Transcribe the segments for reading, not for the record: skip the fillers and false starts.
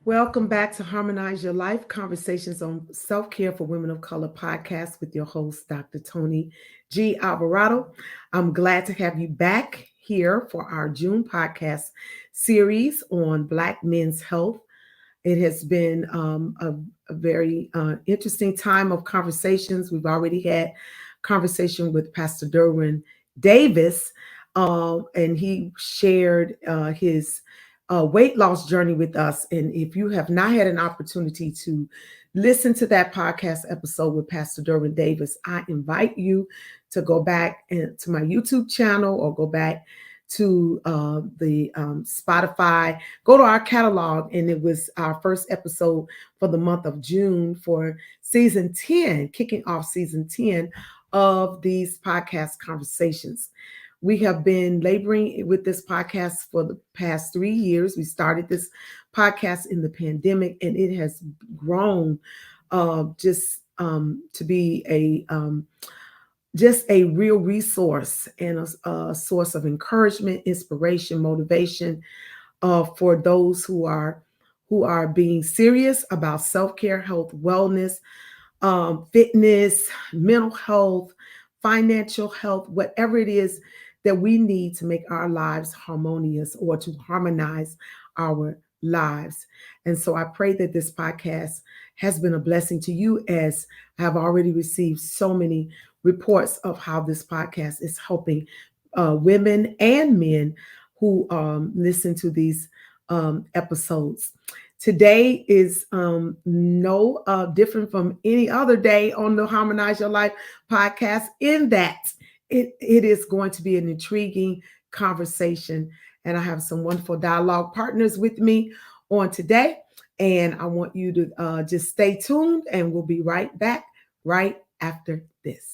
Welcome back to Harmonize Your Life, Conversations on Self-Care for Women of Color podcast with your host, Dr. Tony G. Alvarado. I'm glad to have you back here for our June podcast series on Black men's health. It has been a very interesting time of conversations. We've already had conversation with Pastor Derwin Davis, and he shared his weight loss journey with us. And if you have not had an opportunity to listen to that podcast episode with Pastor Derwin Davis, I invite you to go back to my YouTube channel or go back to the Spotify, go to our catalog, and it was our first episode for the month of June for season 10, kicking off season 10 of these podcast conversations. We have been laboring with this podcast for the past 3 years. We started this podcast in the pandemic, and it has grown to be just a real resource and a source of encouragement, inspiration, motivation for those who are being serious about self-care, health, wellness, fitness, mental health, financial health, whatever it is that we need to make our lives harmonious or to harmonize our lives. And so I pray that this podcast has been a blessing to you, as I have already received so many reports of how this podcast is helping women and men who listen to these episodes. Today is no different from any other day on the Harmonize Your Life podcast, in that it is going to be an intriguing conversation. And I have some wonderful dialogue partners with me on today. And I want you to just stay tuned, and we'll be right back right after this.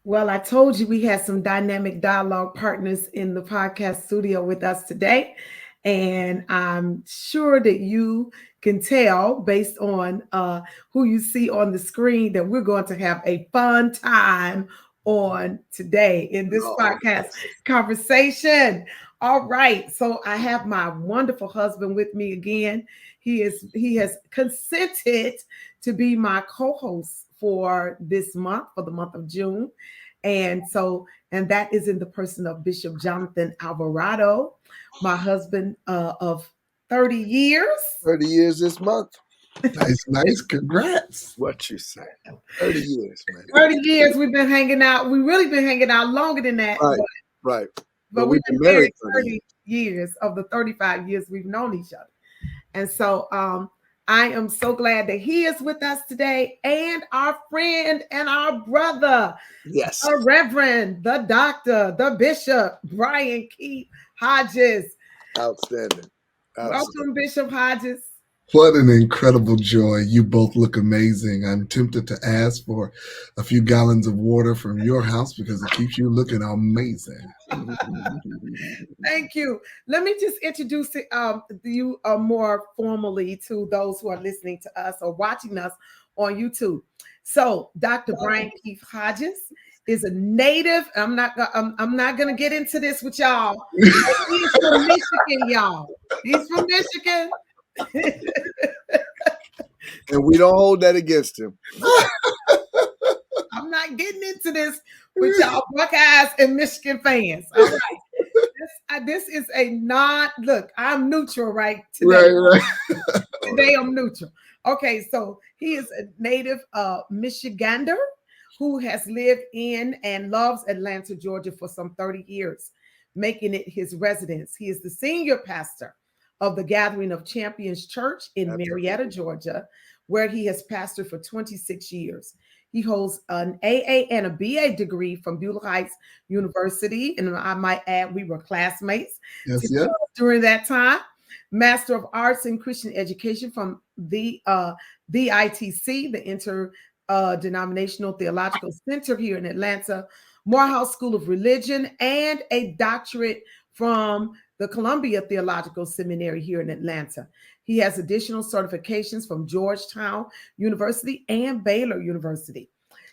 Well, I told you we had some dynamic dialogue partners in the podcast studio with us today. And I'm sure that you can tell based on who you see on the screen that we're going to have a fun time on today in this podcast conversation. All right. So I have my wonderful husband with me again. He has consented to be my co-host for this month, for the month of June. And that is in the person of Bishop Johnathan Alvarado, my husband of 30 years. 30 years this month. Nice. Congrats. What you say? 30 years, man. 30 years we've been hanging out. We've really been hanging out longer than that. Right. But we've been married 30 years of the 35 years we've known each other. And so I am so glad that he is with us today, and our friend and our brother, yes, the Reverend, the Doctor, the Bishop, Brian Keith Hodges. Outstanding. Welcome, Bishop Hodges. What an incredible joy. You both look amazing. I'm tempted to ask for a few gallons of water from your house because it keeps you looking amazing. Thank you. Let me just introduce you more formally to those who are listening to us or watching us on YouTube. So Dr. Brian Keith Hodges is a native. I'm not going to get into this with y'all. He's from Michigan, y'all. He's from Michigan. And we don't hold that against him. I'm not getting into this with y'all Buckeyes and Michigan fans. All right. This is look, I'm neutral right today. Right. Today I'm neutral. Okay, so he is a native Michigander who has lived in and loves Atlanta, Georgia for some 30 years, making it his residence. He is the senior pastor of the Gathering of Champions Church in Marietta, Georgia, where he has pastored for 26 years. He holds an AA and a BA degree from Beulah Heights University. And I might add, we were classmates Yes, yeah. during that time. Master of Arts in Christian Education from the ITC, the Interdenominational Theological Center here in Atlanta, Morehouse School of Religion, and a doctorate from the Columbia Theological Seminary here in Atlanta. He has additional certifications from Georgetown University and Baylor University.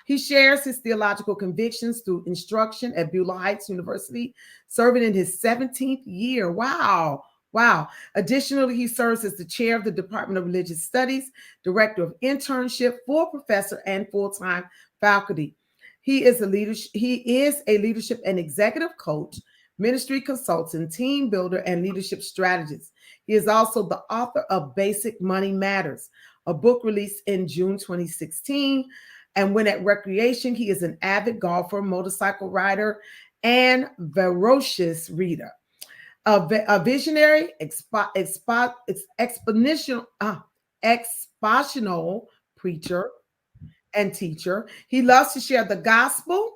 He shares his theological convictions through instruction at Beulah Heights University, serving in his 17th year. Wow. Wow. Additionally, he serves as the chair of the Department of Religious Studies, director of internship, full professor, and full-time faculty. He is a leadership and executive coach, ministry consultant, team builder, and leadership strategist. He is also the author of Basic Money Matters, a book released in June 2016. And when at recreation, he is an avid golfer, motorcycle rider, and voracious reader. A visionary, expositional preacher and teacher. He loves to share the gospel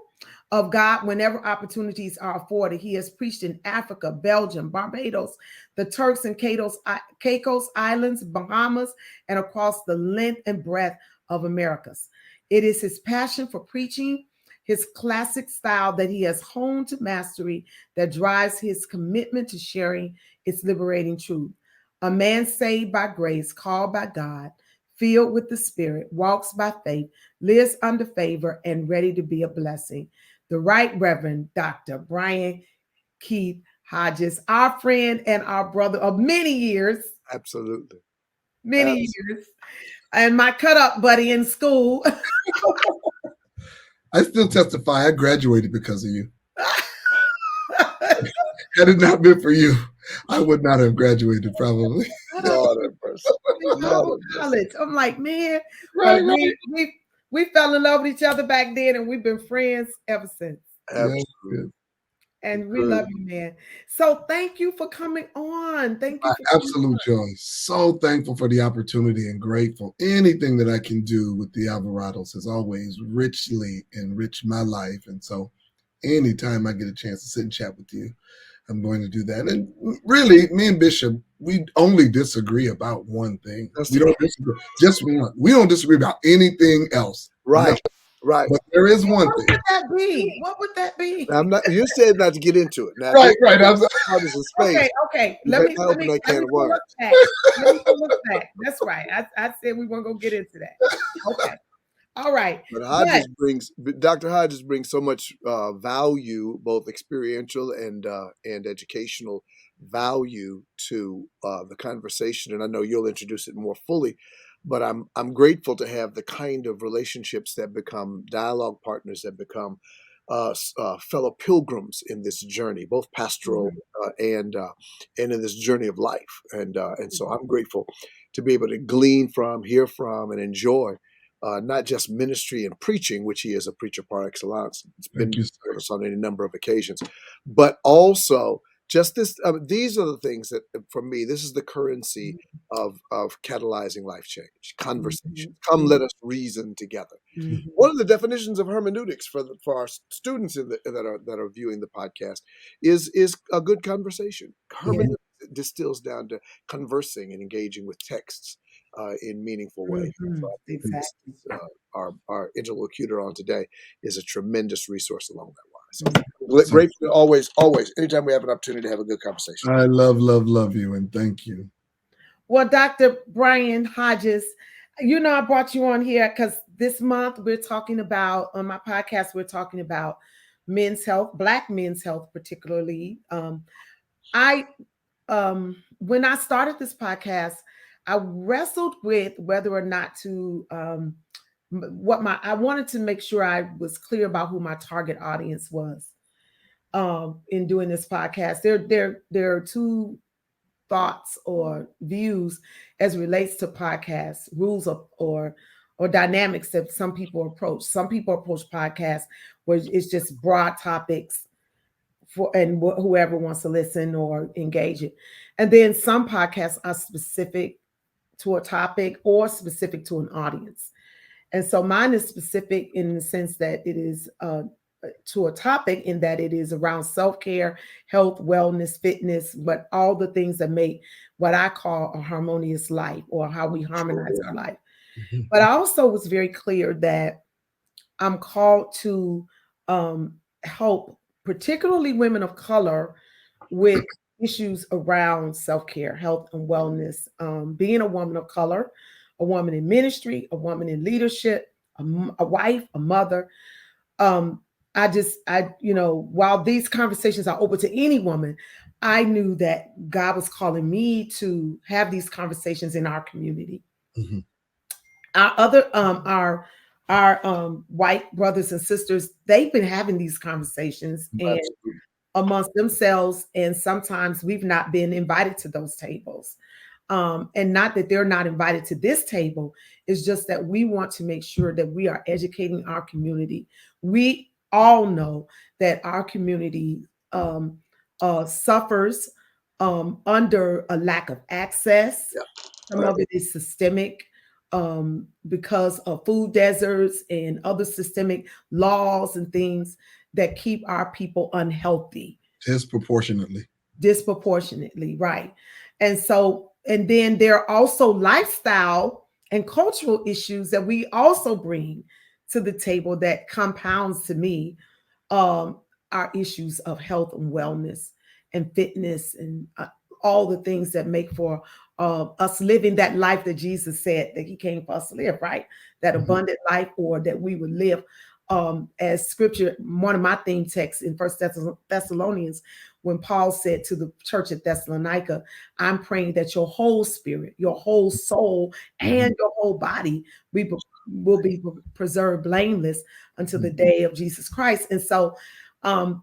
of God whenever opportunities are afforded. He has preached in Africa, Belgium, Barbados, the Turks and Caicos Islands, Bahamas, and across the length and breadth of Americas. It is his passion for preaching, his classic style that he has honed to mastery, that drives his commitment to sharing its liberating truth. A man saved by grace, called by God, filled with the Spirit, walks by faith, lives under favor, and ready to be a blessing. The Right Reverend Dr. Brian Keith Hodges, our friend and our brother of many years. Absolutely. Many years. And my cut-up buddy in school. I still testify I graduated because of you. Had it not been for you, I would not have graduated probably. College. I'm like, man, right. We fell in love with each other back then, and we've been friends ever since. Absolutely. Yes. And we love you, man. So thank you for coming on. Thank you. Absolute joy. So thankful for the opportunity and grateful. Anything that I can do with the Alvarados has always richly enriched my life. And so anytime I get a chance to sit and chat with you, I'm going to do that. And really, me and Bishop, we only disagree about one thing. We don't disagree. Just one. We don't disagree about anything else. Right. No. Right. But there is one thing. What would that be? What would that be? Now, you said not to get into it. Now, right. Okay. Let me pull us back. That's right. I said we weren't gonna get into that. Okay. All right. But Dr. Hodges brings so much value, both experiential and educational value to the conversation. And I know you'll introduce it more fully. But I'm grateful to have the kind of relationships that become dialogue partners, that become fellow pilgrims in this journey, both pastoral and in this journey of life. And so I'm grateful to be able to glean from, hear from, and enjoy not just ministry and preaching, which he is a preacher par excellence. It's been on any number of occasions, but also just this. These are the things that, for me, this is the currency of catalyzing life change. Conversation. Come, let us reason together. One of the definitions of hermeneutics for our students that are viewing the podcast is a good conversation. Hermeneutics distills down to conversing and engaging with texts in meaningful ways. So exactly. Our interlocutor on today is a tremendous resource along that line. So grateful always, anytime we have an opportunity to have a good conversation. I love you, and thank you. Well, Dr. Brian Hodges, I brought you on here because this month we're talking about, on my podcast, we're talking about men's health, Black men's health particularly. When I started this podcast, I wrestled with whether or not to I wanted to make sure I was clear about who my target audience was in doing this podcast. There are two thoughts or views as relates to podcasts, rules or dynamics that some people approach. Some people approach podcasts where it's just broad topics and whoever wants to listen or engage it. And then some podcasts are specific to a topic or specific to an audience. And so mine is specific in the sense that it is to a topic, in that it is around self-care, health, wellness, fitness, but all the things that make what I call a harmonious life, or how we harmonize our life. But I also was very clear that I'm called to help particularly women of color with issues around self-care, health, and wellness. Being a woman of color, a woman in ministry, a woman in leadership, a wife, a mother. While these conversations are open to any woman, I knew that God was calling me to have these conversations in our community. Mhm. Our other, our white brothers and sisters, they've been having these conversations and Absolutely. amongst themselves, and sometimes we've not been invited to those tables. And not that they're not invited to this table, it's just that we want to make sure that we are educating our community. We all know that our community suffers under a lack of access. Yeah. Some Right. of it is systemic, because of food deserts and other systemic laws and things that keep our people unhealthy. Disproportionately, right. And so, and then there are also lifestyle and cultural issues that we also bring to the table that compounds, to me, our issues of health and wellness and fitness, and all the things that make for us living that life that Jesus said that he came for us to live, right? That Mhm. abundant life, or that we would live, as scripture, one of my theme texts in First Thessalonians, when Paul said to the church at Thessalonica, I'm praying that your whole spirit, your whole soul, and your whole body will be preserved blameless until the day of Jesus Christ. And so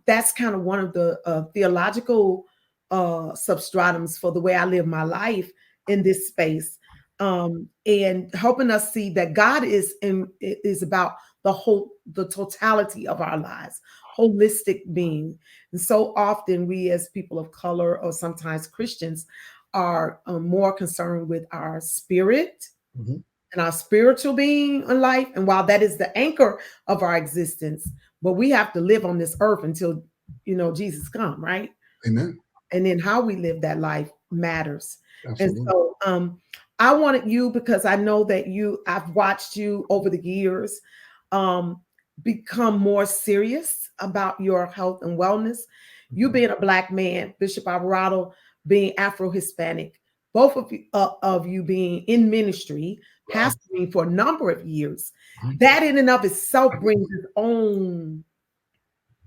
that's kind of one of the theological substratums for the way I live my life in this space, and helping us see that God is about the totality of our lives, holistic being. And so often we, as people of color, or sometimes Christians, are more concerned with our spirit Mhm. and our spiritual being in life. And while that is the anchor of our existence, but we have to live on this earth until Jesus come, right? Amen. And then how we live that life matters. And Absolutely. so I wanted you, because I know that I've watched you over the years um, become more serious about your health and wellness. You being a Black man, Bishop Alvarado being Afro-Hispanic, both of you being in ministry, Wow. pastoring for a number of years. Mhm. That in and of itself brings its own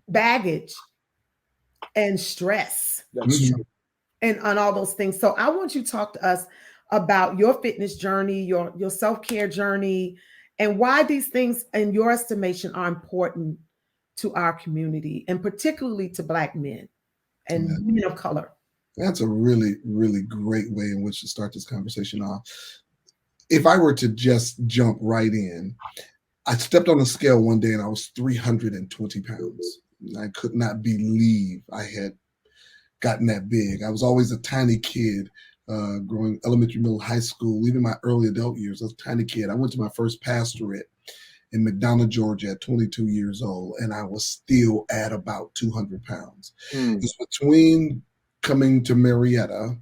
baggage and stress. That's Mhm. true. And on all those things. So I want you to talk to us about your fitness journey, your self-care journey, and why these things, in your estimation, are important to our community, and particularly to Black men and Yeah. men of color. That's a really, really great way in which to start this conversation off. If I were to just jump right in, I stepped on a scale one day and I was 320 pounds. I could not believe I had gotten that big. I was always a tiny kid, growing elementary, middle, high school, even my early adult years. I was a tiny kid. I went to my first pastorate in McDonough, Georgia at 22 years old, and I was still at about 200 pounds. Mm. It's between coming to Marietta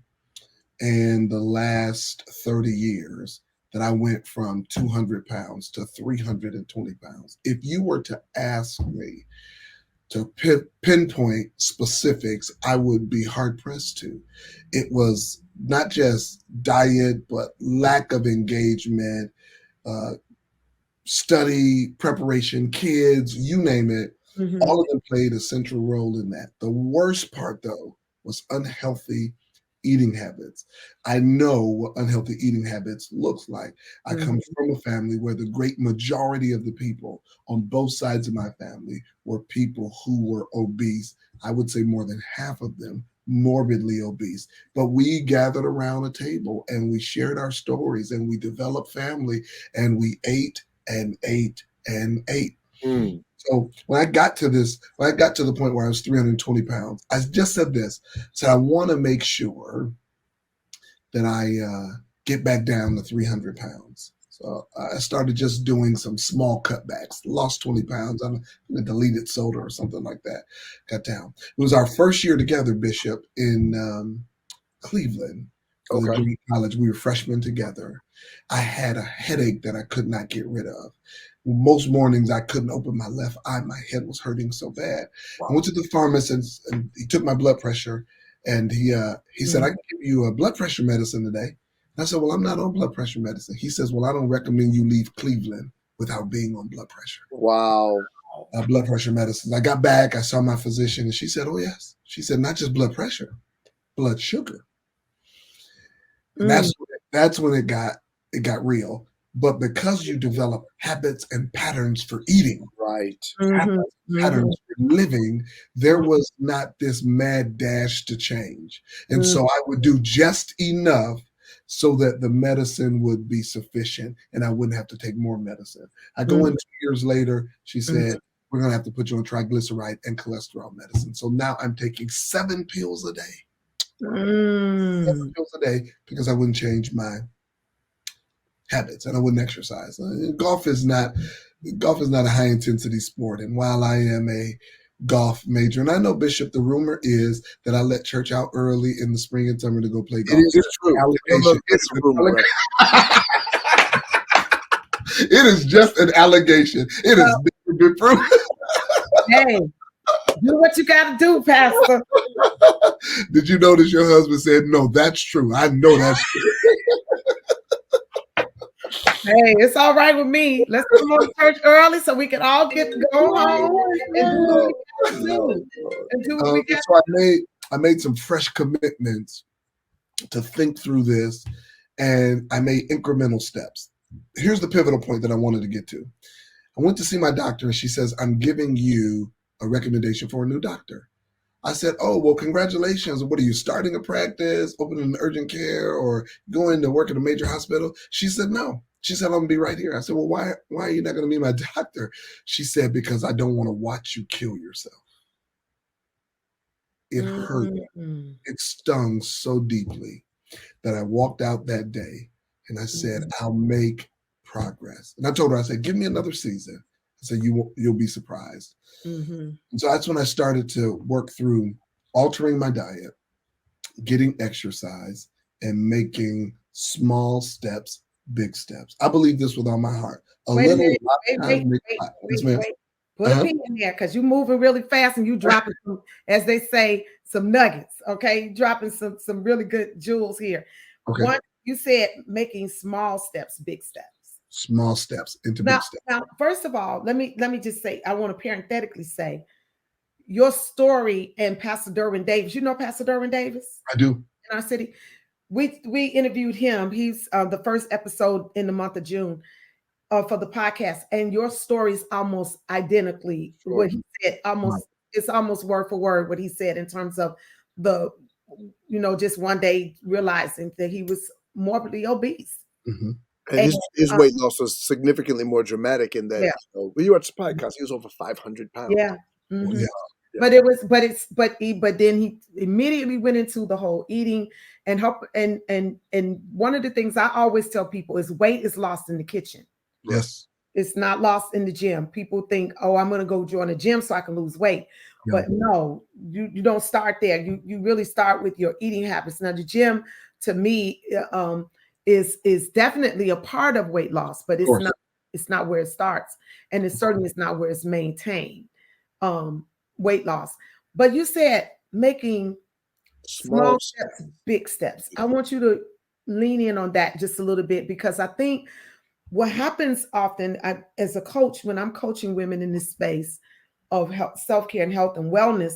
and the last 30 years that I went from 200 pounds to 320 pounds. If you were to ask me to pinpoint specifics, I would be hard pressed to. It was not just diet, but lack of engagement, uh, study, preparation, kids, you name it. Mhm. All of them played a central role in that. The worst part, though, was unhealthy eating habits. I know what unhealthy eating habits looks like. I come from a family where the great majority of the people on both sides of my family were people who were obese. I would say more than half of them morbidly obese. But we gathered around a table and we shared our stories and we developed family and we ate and ate and ate. Mm. So when I got to the point where I was 320 pounds, I just said this. So I want to make sure that I get back down to 300 pounds. So I started just doing some small cutbacks, lost 20 pounds on a deleted soda or something like that, got down. It was our first year together, Bishop, in Cleveland for the Okay. junior college. We were freshmen together. I had a headache that I could not get rid of. Most mornings I couldn't open my left eye. My head was hurting so bad. Wow. I went to the pharmacist and he took my blood pressure and he said, I can give you a blood pressure medicine today. And I said, well, I'm not on blood pressure medicine. He says, well, I don't recommend you leave Cleveland without being on blood pressure. Wow. Blood pressure medicine. I got back, I saw my physician and she said, oh yes. She said, not just blood pressure, blood sugar. And that's when it got real. But because you develop habits and patterns for eating, Right. habits, patterns for living, there was not this mad dash to change. And so I would do just enough so that the medicine would be sufficient and I wouldn't have to take more medicine. I go in 2 years later, she said, we're going to have to put you on triglyceride and cholesterol medicine. So now I'm taking 7 pills a day. 7 pills a day because I wouldn't change my habits and I wouldn't exercise. Golf is not a high intensity sport. And while I am a golf major, and I know, Bishop, the rumor is that I let church out early in the spring and summer to go play golf. It is true. It's a rumor. It is just an allegation. It is been proven. Hey, do what you got to do, Pastor. Did you notice your husband said, no, that's true. I know that's true. Hey, it's all right with me. Let's come on to church early so we can all get to go home and do what we got to do. And do what we got so I made some fresh commitments to think through this, and I made incremental steps. Here's the pivotal point that I wanted to get to. I went to see my doctor, and she says, I'm giving you a recommendation for a new doctor. I said, oh, well, congratulations. What are you, starting a practice, opening an urgent care, or going to work at a major hospital? She said, no. She said, I'm going to be right here. I said, well, why are you not going to be my doctor? She said, because I don't want to watch you kill yourself. It hurt. It stung so deeply that I walked out that day and I said, I'll make progress. And I told her, I said, give me another season. I said, you'll be surprised. And so that's when I started to work through altering my diet, getting exercise, and making small steps, big steps. I believe this with all my heart. Wait. Put a pin in there because you're moving really fast and you dropping some, as they say, some nuggets. Okay, you're dropping some really good jewels here. Okay. One, you said making small steps, big steps. Small steps into big steps. Now, first of all, let me just say, I want to parenthetically say, your story and Pastor Derwin Davis. You know Pastor Derwin Davis? I do. In our city. We interviewed him. He's the first episode in the month of June for the podcast, and your story is almost identically what he said. It's almost word for word what he said in terms of the, just one day realizing that he was morbidly obese. And his weight loss was significantly more dramatic in that. When you watch the podcast, he was over 500 pounds. Yeah. But then he immediately went into the whole eating and help. And one of the things I always tell people is weight is lost in the kitchen. Yes. It's not lost in the gym. People think, oh, I'm going to go join a gym so I can lose weight. Yeah. But no, you don't start there. You really start with your eating habits. Now, the gym, to me, is definitely a part of weight loss, but it's not where it starts. And it certainly is not where it's maintained. Weight loss. But you said making small steps, big steps. I want you to lean in on that just a little bit, because I think what happens often as a coach, when I'm coaching women in this space of health, self-care and health and wellness,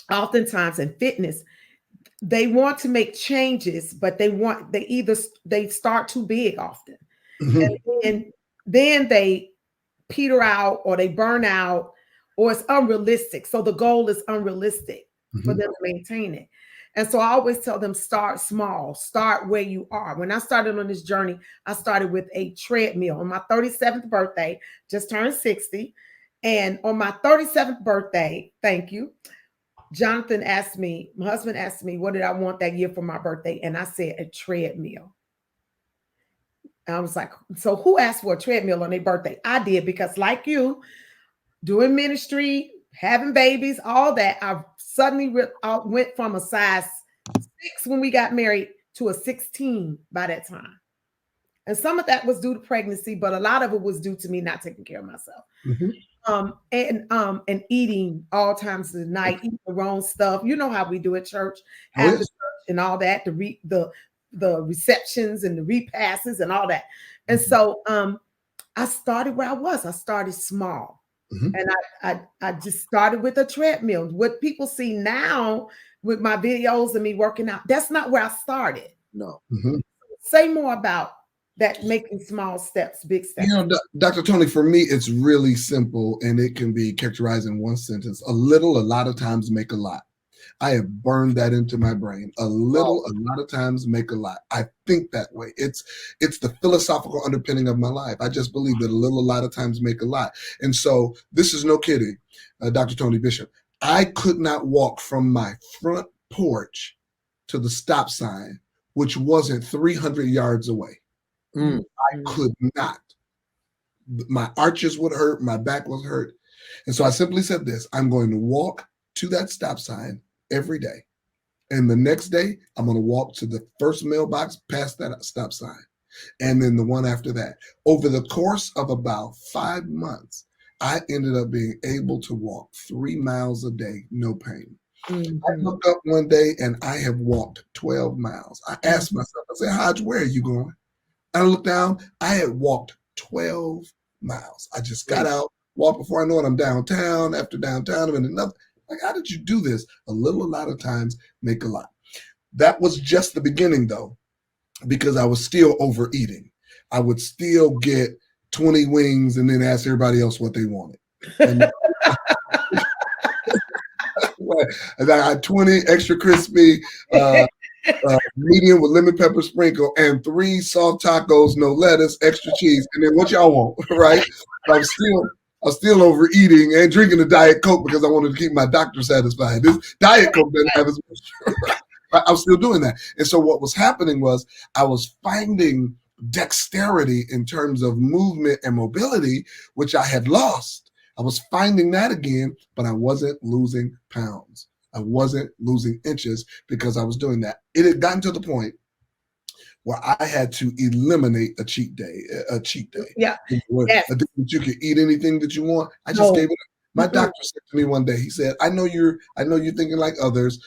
oftentimes in fitness, they want to make changes, but they start too big often. And then they peter out or they burn out, or it's unrealistic. So the goal is unrealistic for them to maintain it. And so I always tell them, start small, start where you are. When I started on this journey, I started with a treadmill. On my 37th birthday, just turned 60. And on my 37th birthday, thank you, Johnathan my husband asked me, what did I want that year for my birthday? And I said, a treadmill. And I was like, so who asked for a treadmill on their birthday? I did, because like you, doing ministry, having babies, all that, I suddenly went from a size 6 when we got married to a 16 by that time. And some of that was due to pregnancy, but a lot of it was due to me not taking care of myself. And eating all times of the night, eating the wrong stuff. You know how we do at church, after church and all that, the receptions and the repasses and all that. And so I started where I was. I started small. And I just started with a treadmill. What people see now with my videos and me working out, that's not where I started. No. Say more about that, making small steps, big steps. You know, Dr. Tony, for me, it's really simple, and it can be characterized in one sentence. A lot of times make a lot. I have burned that into my brain. A lot of times make a lot. I think that way. It's the philosophical underpinning of my life. I just believe that a lot of times make a lot. And so this is no kidding, Dr. Tony Bishop. I could not walk from my front porch to the stop sign, which wasn't 300 yards away. I could not. My arches would hurt. My back was hurt. And so I simply said this: I'm going to walk to that stop sign every day. And the next day, I'm going to walk to the first mailbox past that stop sign. And then the one after that. Over the course of about 5 months, I ended up being able to walk 3 miles a day, no pain. I looked up one day and I have walked 12 miles. I asked myself, I said, Hodge, where are you going? I looked down, I had walked 12 miles. I just got out, walked. Before I know it, I'm downtown. After downtown, I'm in another. Like, how did you do this? A lot of times make a lot. That was just the beginning, though, because I was still overeating. I would still get 20 wings and then ask everybody else what they wanted. And I had 20 extra crispy, medium with lemon pepper sprinkle, and 3 soft tacos, no lettuce, extra cheese, and then what y'all want, right? I'm still overeating and drinking a Diet Coke because I wanted to keep my doctor satisfied. This Diet Coke didn't have as much. I was still doing that. And so what was happening was I was finding dexterity in terms of movement and mobility, which I had lost. I was finding that again, but I wasn't losing pounds. I wasn't losing inches because I was doing that. It had gotten to the point where I had to eliminate a cheat day. Yeah. Yes. You could eat anything that you want. I just gave it up. My doctor said to me one day, he said, I know you're thinking like others,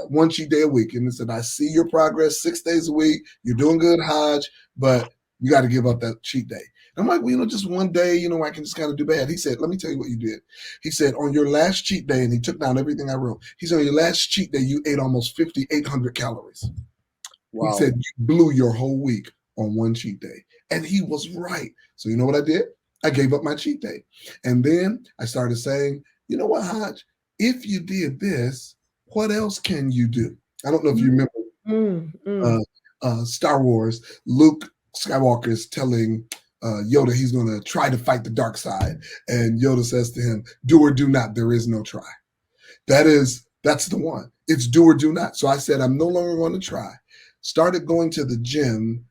one cheat day a week. And he said, I see your progress 6 days a week. You're doing good, Hodge, but you got to give up that cheat day. I'm like, well, just one day, I can just kind of do bad. He said, let me tell you what you did. He said, on your last cheat day, and he took down everything I wrote. He said, on your last cheat day, you ate almost 5,800 calories. Wow. He said, you blew your whole week on one cheat day. And he was right. So you know what I did? I gave up my cheat day. And then I started saying, you know what, Hodge, if you did this, what else can you do? I don't know if you remember Star Wars. Luke Skywalker is telling Yoda he's going to try to fight the dark side. And Yoda says to him, do or do not, there is no try. That's the one. It's do or do not. So I said, I'm no longer going to try. Started going to the gym,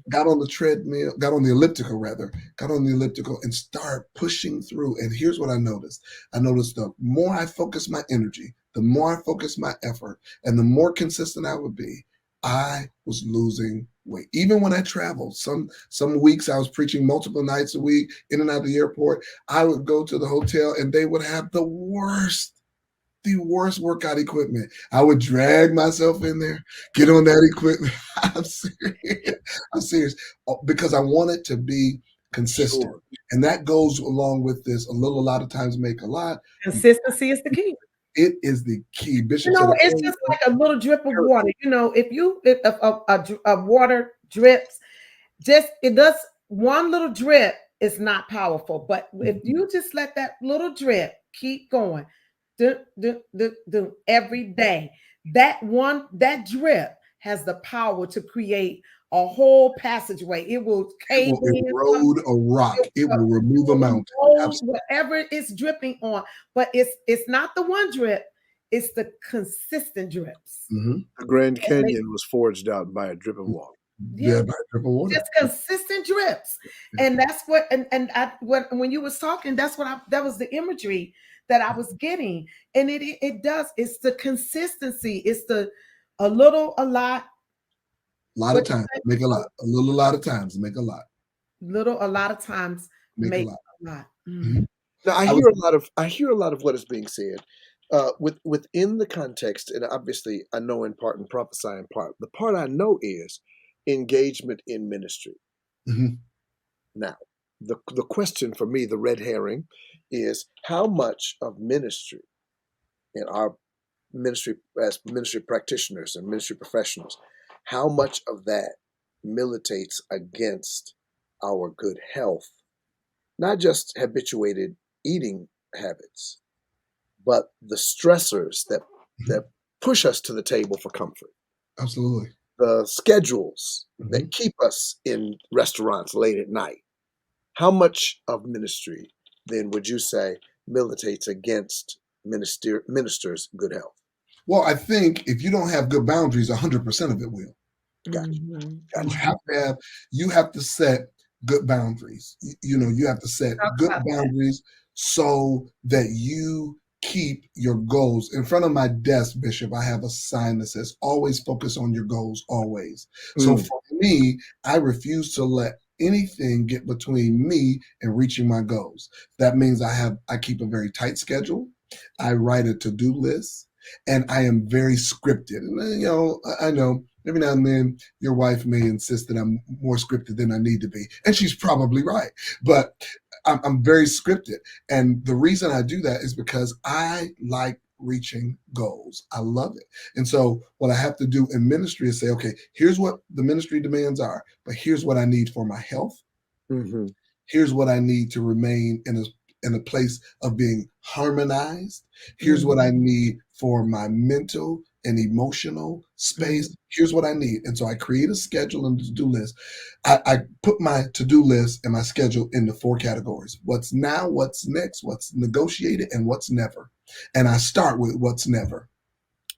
got on the treadmill, got on the elliptical and start pushing through. And here's what I noticed. I noticed the more I focused my energy, the more I focused my effort, and the more consistent I would be, I was losing weight. Even when I traveled, some weeks I was preaching multiple nights a week in and out of the airport. I would go to the hotel and they would have the worst workout equipment. I would drag myself in there, get on that equipment. I'm serious because I want it to be consistent. Sure. And that goes along with this. A lot of times make a lot. Consistency is the key. It is the key. Bishop it's just like a little drip of water. If a water drips, it does one little drip is not powerful. But if you just let that little drip keep going, every day, that drip has the power to create a whole passageway. It will cave in, erode a rock. It will remove a mountain. Whatever it's dripping on, but it's not the one drip. It's the consistent drips. The Grand Canyon was forged out by a drip of water. Yeah, by triple water. just consistent drips. And that's what when you was talking, that was the imagery that I was getting. And it does, it's the consistency, it's the a little, a lot. A lot of times make a lot. A lot of times make a lot. A lot of times Make a make lot. a lot. Mhm. Now I hear a lot of what is being said, within the context, and obviously I know in part and prophesy in part. The part I know is engagement in ministry. Mhm. Now, the question for me, the red herring, is how much of ministry in our ministry as ministry practitioners and ministry professionals, how much of that militates against our good health, not just habituated eating habits, but the stressors that Mhm. push us to the table for comfort, Absolutely. the schedules that Mhm. keep us in restaurants late at night. How much of ministry then would you say militates against ministers' good health? Well, I think if you don't have good boundaries, 100% of it will. Gotcha. Mhm. You Gotcha. have to have, you have to set good boundaries. You have to set Talk good about that. boundaries so that you keep your goals. In front of my desk, Bishop, I have a sign that says, always focus on your goals, always. So Mm. for me, I refuse to let anything get between me and reaching my goals. That means I keep a very tight schedule. I write a to-do list and I am very scripted. And I know every now and then your wife may insist that I'm more scripted than I need to be. And she's probably right. But I'm very scripted. And the reason I do that is because I like reaching goals. I love it. And so what I have to do in ministry is say, okay, here's what the ministry demands are, but here's what I need for my health. Mm-hmm. Here's what I need to remain in a place of being harmonized. Here's Mhm. what I need for my mental and emotional space. Here's what I need. And so I create a schedule and to-do list. I put my to-do list and my schedule into 4 categories: what's now, what's next, what's negotiated, and what's never. And I start with what's never.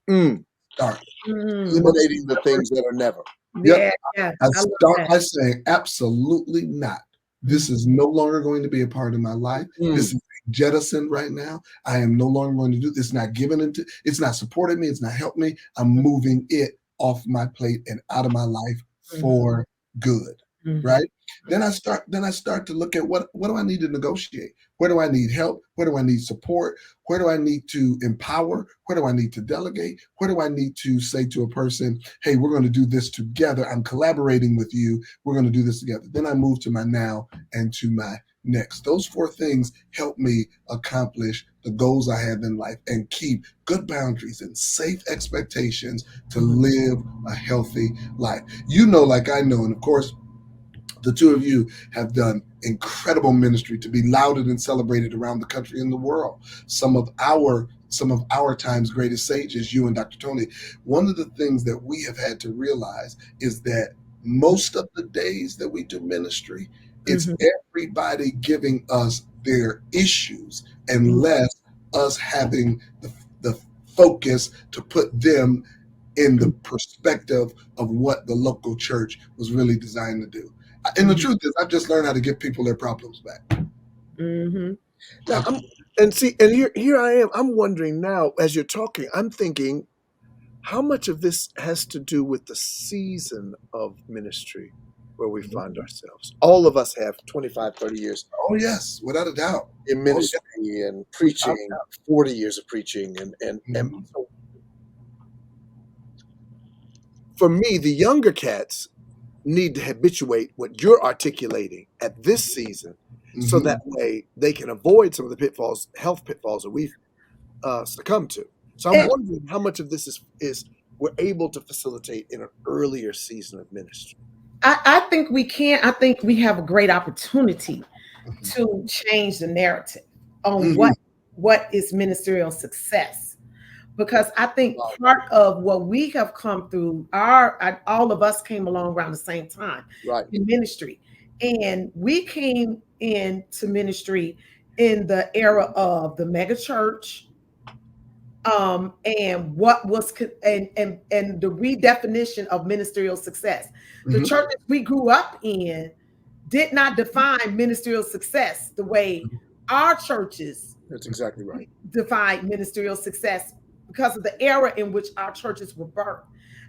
Mm. Start. What's Eliminating the never? things that are never. Yep. Yeah, yeah. I I love start that. by saying, absolutely not. This is no longer going to be a part of my life. This Mm. is jettisoned right now. I am no longer going to do this. It's not giving into, it's not supporting me. It's not helping me. I'm moving it off my plate and out of my life for good. Mhm. Right. Then I start to look at what do I need to negotiate? Where do I need help? Where do I need support? Where do I need to empower? Where do I need to delegate? Where do I need to say to a person, hey, we're going to do this together. I'm collaborating with you. We're going to do this together. Then I move to my now and to my next. Those 4 things help me accomplish the goals I have in life and keep good boundaries and safe expectations to live a healthy life. You know, like I know, and of course, the 2 of you have done incredible ministry to be lauded and celebrated around the country and the world. Some of our time's greatest sages, you and Dr. Tony. One of the things that we have had to realize is that most of the days that we do ministry, it's everybody giving us their issues and less us having the focus to put them in the perspective of what the local church was really designed to do. And the truth is, I've just learned how to give people their problems back. Mhm. Now, here I am. I'm wondering now, as you're talking, I'm thinking, how much of this has to do with the season of ministry where we find ourselves? All of us have 25, 30 years Oh yes, without a doubt. in Oh yeah, ministry and without preaching, 40 years of preaching. And Mhm. so for me, the younger cats need to habituate what you're articulating at this season so that way they can avoid some of the pitfalls, health pitfalls that we've succumbed to. So I'm And wondering how much of this is we're able to facilitate in an earlier season of ministry. I think we can. I think we have a great opportunity Mhm. to change the narrative on Mhm. what is ministerial success. Because I think Right. part of what we have come through, all of us came along around the same time Right. in ministry, and we came into ministry in the era of the mega church, and what was and the redefinition of ministerial success. The Mhm. churches we grew up in did not define ministerial success the way our churches That's exactly right. define ministerial success because of the era in which our churches were birthed.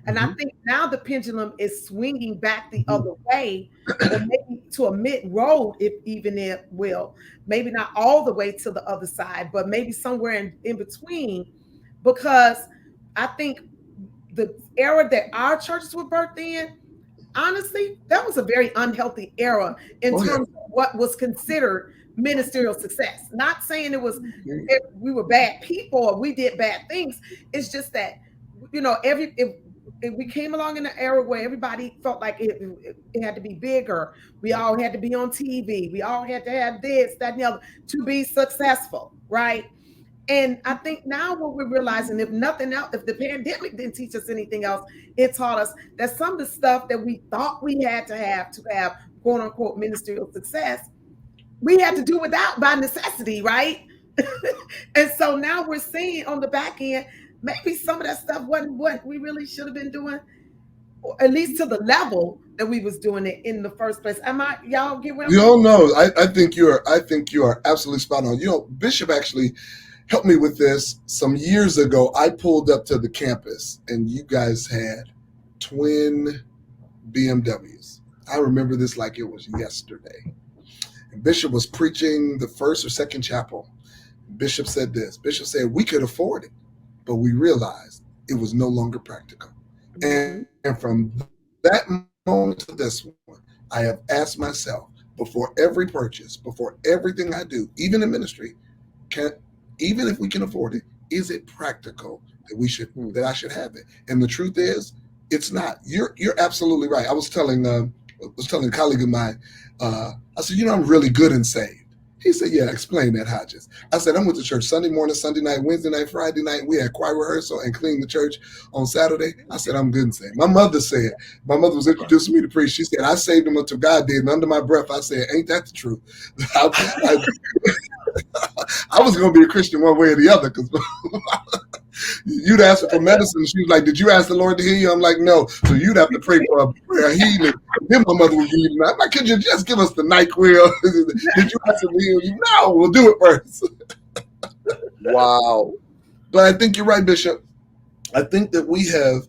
And I Mhm. think now the pendulum is swinging back the Mhm. other way, or maybe to a mid road, if even it will, maybe not all the way to the other side, but maybe somewhere in between, because I think the era that our churches were birthed in, honestly, that was a very unhealthy era in Oh yeah. terms of what was considered ministerial success. Not saying it was Hear you. if we were bad people or we did bad things. It's just that if we came along in an era where everybody felt like it had to be bigger, we all had to be on TV, we all had to have this, that, and the other to be successful, right? And I think now what we're realizing, if nothing else, if the pandemic didn't teach us anything else, it taught us that some of the stuff that we thought we had to have quote unquote ministerial success, we had to do without by necessity, right? And so now we're seeing on the back end, maybe some of that stuff wasn't what we really should have been doing, or at least to the level that we was doing it in the first place. Am I y'all get where I'm We going? all know. I think you are absolutely spot on. Bishop actually helped me with this some years ago. I pulled up to the campus and you guys had twin BMWs. I remember this like it was yesterday. And Bishop was preaching the first or second chapel. Bishop said this. Bishop said we could afford it, but we realized it was no longer practical. Mm-hmm. And from that moment to this one, I have asked myself before every purchase, before everything I do, even in ministry, can even if we can afford it, is it practical that I should have it? And the truth is, it's not. You're absolutely right. I was telling a colleague of mine, I said, I'm really good and saved. He said, yeah, explain that, Hodges. I said, I went to church Sunday morning, Sunday night, Wednesday night, Friday night. We had choir rehearsal and cleaned the church on Saturday. I said, I'm good and saved. My mother was introducing me to preach. She said, I saved him until God did. And under my breath, I said, ain't that the truth? I was going to be a Christian one way or the other because you'd ask her for medicine. She was like, did you ask the Lord to heal you? I'm like, no. So you'd have to pray for a prayer of healing. Then my mother would give you. I'm like, could you just give us the NyQuil? Did you ask him to heal you? No, we'll do it first. Wow. But I think you're right, Bishop. I think that we have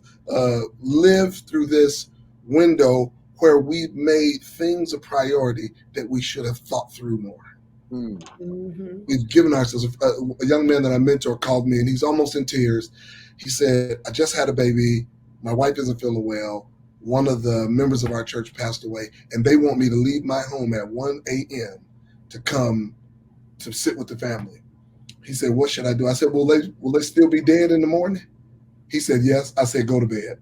lived through this window where we've made things a priority that we should have thought through more. Mm-hmm. We've given ourselves. A young man that I mentor called me, and he's almost in tears. He said, I just had a baby. My wife isn't feeling well. One of the members of our church passed away, and they want me to leave my home at 1 a.m. to come to sit with the family. He said, what should I do? I said, will they still be dead in the morning? He said, yes. I said, go to bed.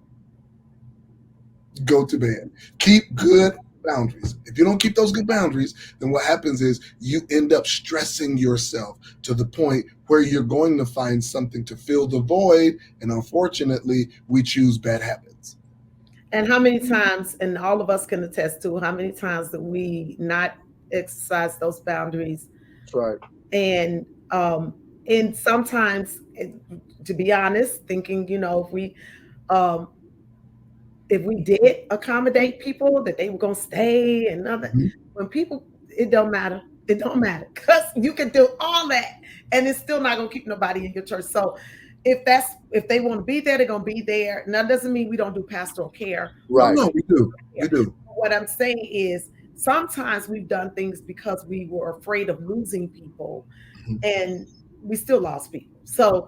Go to bed. Keep good boundaries. If you don't keep those good boundaries, then what happens is you end up stressing yourself to the point where you're going to find something to fill the void. And unfortunately, we choose bad habits. And how many times, and all of us can attest to, how many times that we not exercise those boundaries, That's right. and sometimes, to be honest, thinking, um, if we did accommodate people that they were gonna stay and other, Mhm. when people, it don't matter. It don't matter because you can do all that and it's still not gonna keep nobody in your church. So if they want to be there, they're gonna be there. And that doesn't mean we don't do pastoral care. No, Right. no, we do. We do. What I'm saying is sometimes we've done things because we were afraid of losing people, Mhm. and we still lost people. So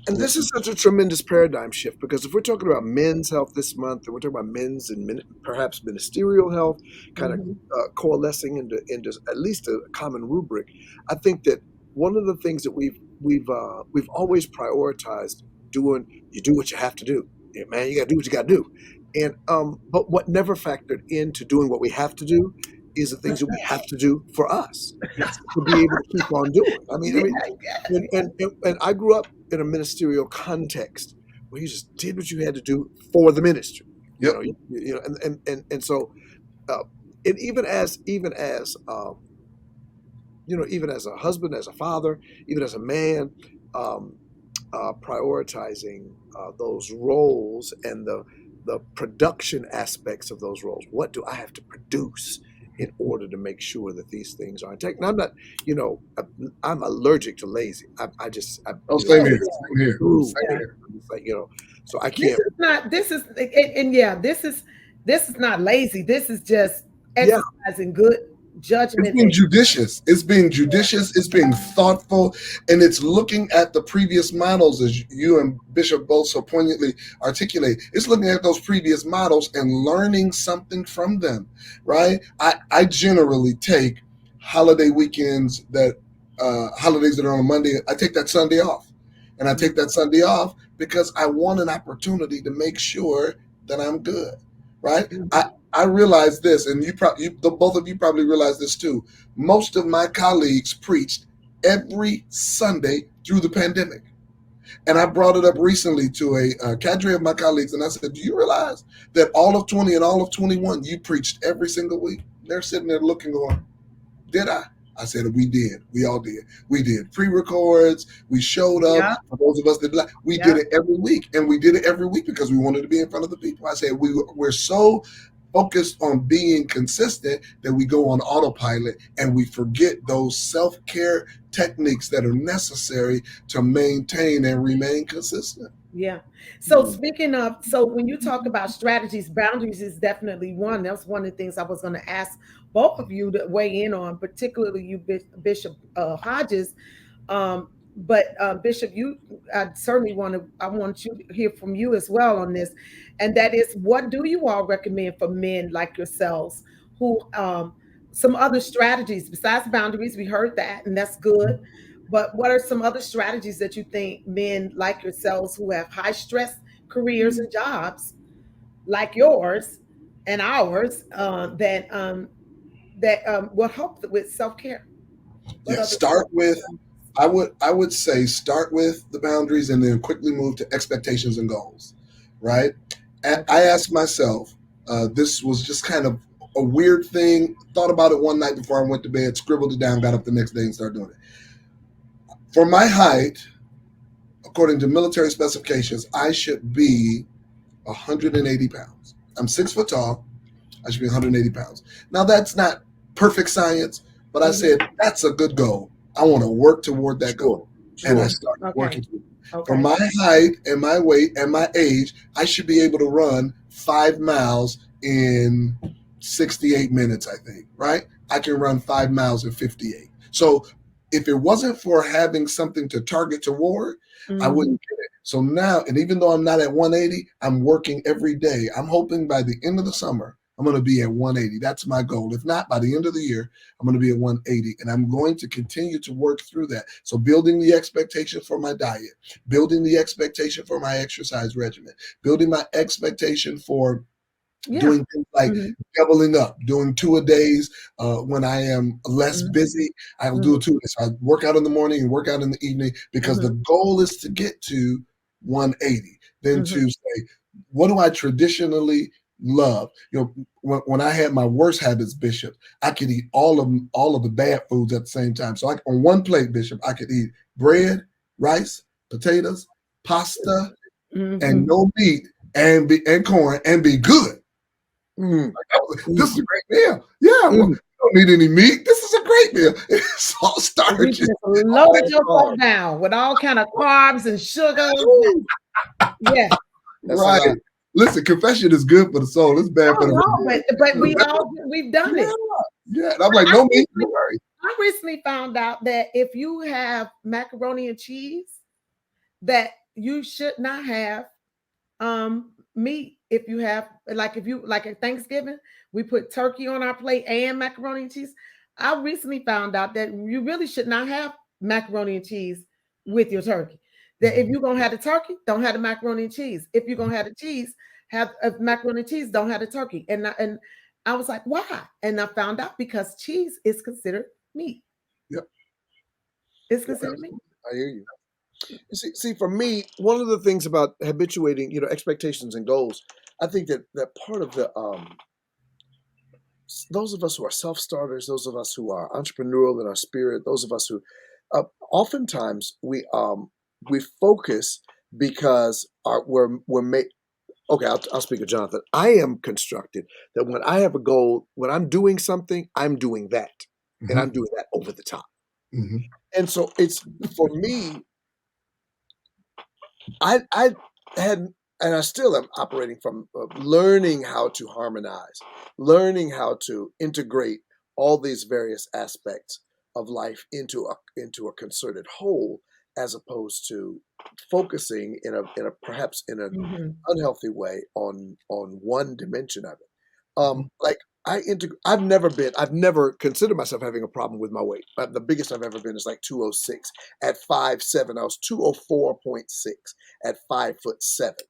And this is such a tremendous paradigm shift because if we're talking about men's health this month, and we're talking about men's and perhaps ministerial health, kind of mhm, coalescing into at least a common rubric, I think that one of the things that we've always prioritized doing, you do what you have to do, yeah, man, you got to do what you got to do, and but what never factored into doing what we have to do is the things that we have to do for us to be able to keep on doing. yeah, And I grew up in a ministerial context where you just did what you had to do for the ministry. You Yep. know, and so, uh, and even as a husband, as a father, even as a man, um, prioritizing those roles and the production aspects of those roles. What do I have to produce in order to make sure that these things are intact? And I'm not, I'm allergic to lazy. Oh, You know, same Oh here. yeah, Same here. ooh, Same yeah. here. I'm just like, so I This can't. is not. This is and yeah. This is not lazy. This is just Yeah, exercising good It's judgment. being judicious. It's being judicious. It's being thoughtful, and it's looking at the previous models, as you and Bishop both so poignantly articulate. It's looking at those previous models and learning something from them. Right? I generally take holiday weekends that holidays that are on a Monday. I take that Sunday off, and I take that Sunday off because I want an opportunity to make sure that I'm good. Right? I realize this, and both of you probably realize this too. Most of my colleagues preached every Sunday through the pandemic. And I brought it up recently to a cadre of my colleagues, and I said, "Do you realize that all of 20 and all of 21, you preached every single week?" They're sitting there looking, going, "Did I?" I said, "We did. We all did. We did pre-records. We showed up. Yeah, For those of us that we yeah, did it every week, and we did it every week because we wanted to be in front of the people." I said, we're so focused on being consistent that we go on autopilot and we forget those self-care techniques that are necessary to maintain and remain consistent. yeah. So speaking of, so when you talk about strategies, boundaries is definitely one. That's one of the things I was going to ask both of you to weigh in on, particularly you, Bishop Hodges. But Bishop, you, I certainly want to. I want you to hear from you as well on this, and that is, what do you all recommend for men like yourselves who some other strategies besides boundaries? We heard that, and that's good. But what are some other strategies that you think men like yourselves who have high stress careers and jobs like yours and ours that will help with self care? What Yeah, other start with I would say start with the boundaries and then quickly move to expectations and goals, right? okay? I asked myself, this was just kind of a weird thing. Thought about it one night before I went to bed, scribbled it down, got up the next day and started doing it. For my height, according to military specifications, I should be 180 pounds. I'm 6 foot tall. I should be 180 pounds. Now, that's not perfect science, but I Mhm. said, that's a good goal. I want to work toward that sure, goal. And I sure. started Okay. working. For Okay. my height and my weight and my age, I should be able to run 5 miles in 68 minutes, I think, right? I can run 5 miles in 58. So if it wasn't for having something to target toward, I Mhm. wouldn't get it. So now, and even though I'm not at 180, I'm working every day. I'm hoping by the end of the summer, I'm going to be at 180. That's my goal. If not, by the end of the year, I'm going to be at 180. And I'm going to continue to work through that. So building the expectation for my diet, building the expectation for my exercise regimen, building my expectation for Yeah. doing things like Mhm. doubling up, doing two a days when I am less Mhm. busy. I'll do Mhm. a 2 days. I work out in the morning and work out in the evening because the Mhm. goal is to get to 180. Then Mhm. to say, what do I traditionally love? When I had my worst habits, Bishop, I could eat all of the bad foods at the same time. So on one plate, Bishop, I could eat bread, rice, potatoes, pasta, and Mhm. no meat and corn and be good. Mm, This mm, is a great meal. Yeah, well, mm. you don't need any meat. This is a great meal. It's all And you starches, just all loaded yourself carbs. down with all kind of carbs and sugar. Woo, Yeah. that's a Right. lot. Listen, confession is good for the soul. It's bad Oh for the no, but brain. we've done Yeah, it. yeah. And I'm like, I no meat, no recently, worries. I recently found out that if you have macaroni and cheese, that you should not have meat. If you have, like, if you like at Thanksgiving, we put turkey on our plate and macaroni and cheese. I recently found out that you really should not have macaroni and cheese with your turkey. That if you're gonna have the turkey, don't have the macaroni and cheese. If you're gonna have the cheese, have macaroni and cheese, don't have the turkey. And I was like, why? And I found out because cheese is considered meat. Yep. It's Yep. considered meat. I hear you. See, for me, one of the things about habituating, expectations and goals, I think that part of those of us who are self starters, those of us who are entrepreneurial in our spirit, those of us who, oftentimes focus because we're made. Okay, I'll speak of Johnathan. I am constructed that when I have a goal, when I'm doing something, I'm doing that, and I'm doing that over the top. Mhm. And so it's for me. I had, and I still am operating from learning how to harmonize, learning how to integrate all these various aspects of life into a concerted whole, as opposed to focusing in a perhaps in an Mhm. unhealthy way on one dimension of it. Mhm. Like I've never considered myself having a problem with my weight. The biggest I've ever been is like 206. At 5'7", I was 204.6 at 5'7".